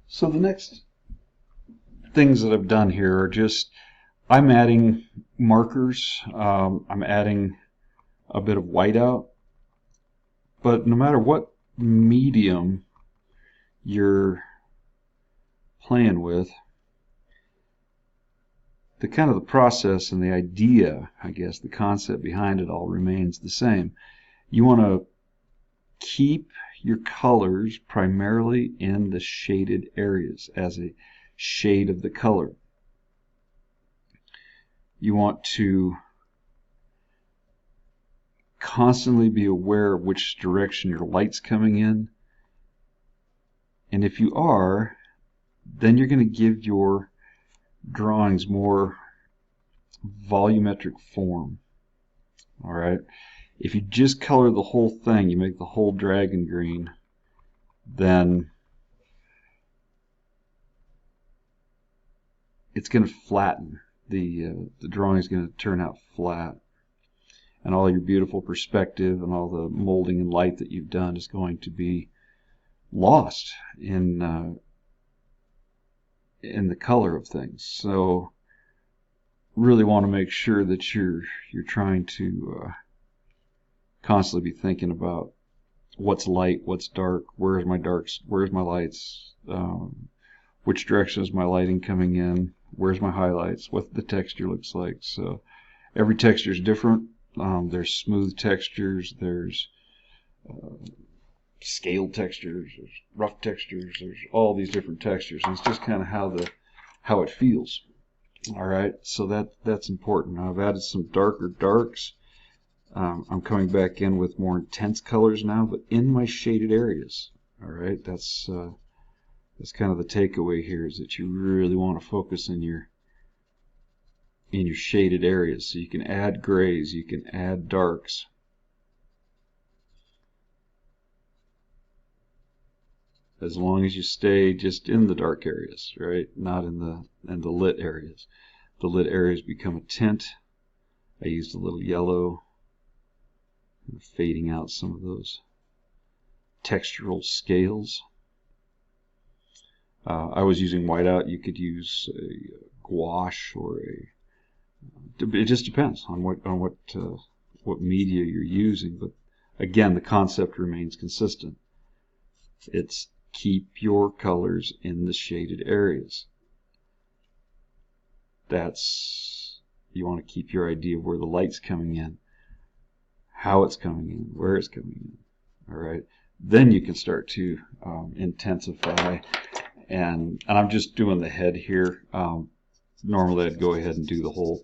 So the next things that I've done here are just, I'm adding markers, I'm adding a bit of whiteout, but no matter what medium you're playing with, the kind of the process and the idea, I guess, the concept behind it all remains the same. You want to keep your colors primarily in the shaded areas as a shade of the color. You want to constantly be aware of which direction your light's coming in. And if you are, then you're going to give your drawings more volumetric form. All right. If you just color the whole thing, you make the whole dragon green, then it's going to flatten. The drawing is going to turn out flat, and all your beautiful perspective and all the molding and light that you've done is going to be lost in the color of things. So really want to make sure that you're trying to constantly be thinking about what's light, what's dark, where's my darks, where's my lights, which direction is my lighting coming in, where's my highlights, what the texture looks like. So every texture is different. There's smooth textures, there's scaled textures, there's rough textures, there's all these different textures, and it's just kind of how it feels. All right, so that's important. Now I've added some darker darks. I'm coming back in with more intense colors now, but in my shaded areas. All right, that's kind of the takeaway here, is that you really want to focus in your shaded areas. So you can add grays, you can add darks. As long as you stay just in the dark areas, right? Not in the lit areas. The lit areas become a tint. I used a little yellow, fading out some of those textural scales. I was using whiteout. You could use a gouache or it just depends on what media you're using. But again, the concept remains consistent. It's keep your colors in the shaded areas. You want to keep your idea of where the light's coming in, how it's coming in, where it's coming in. All right. Then you can start to intensify. And I'm just doing the head here. Normally I'd go ahead and do the whole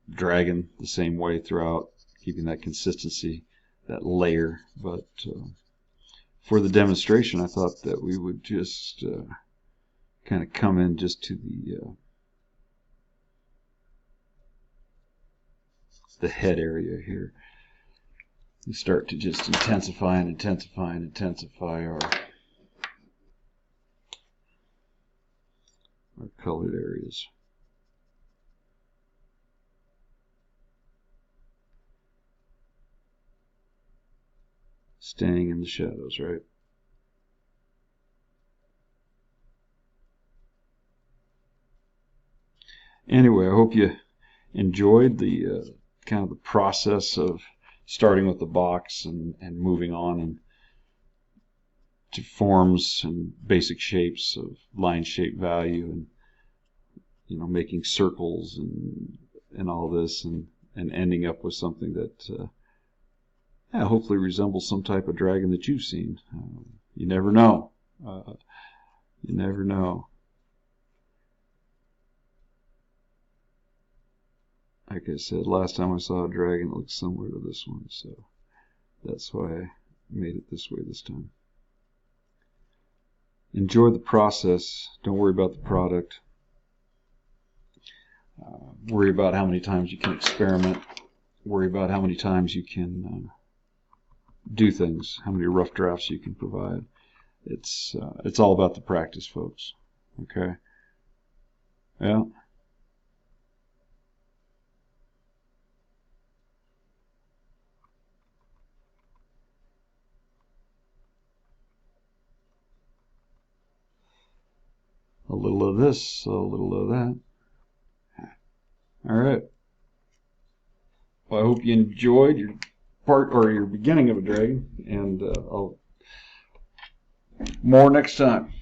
dragon the same way throughout, keeping that consistency, that layer. But for the demonstration, I thought that we would just kind of come in just to the head area here. We start to just intensify and intensify and intensify our colored areas. Staying in the shadows, right? Anyway, I hope you enjoyed the kind of the process of starting with the box and moving on and to forms and basic shapes of line, shape, value, and making circles and all this, and ending up with something that hopefully resembles some type of dragon that you've seen. You never know. You never know. Like I said, last time I saw a dragon, it looked similar to this one, so that's why I made it this way this time. Enjoy the process. Don't worry about the product. Worry about how many times you can experiment. Worry about how many times you can do things, how many rough drafts you can provide. It's all about the practice, folks. Okay? Yeah. little of this, a little of that. All right. Well, I hope you enjoyed your part or your beginning of a dragon, and I'll more next time.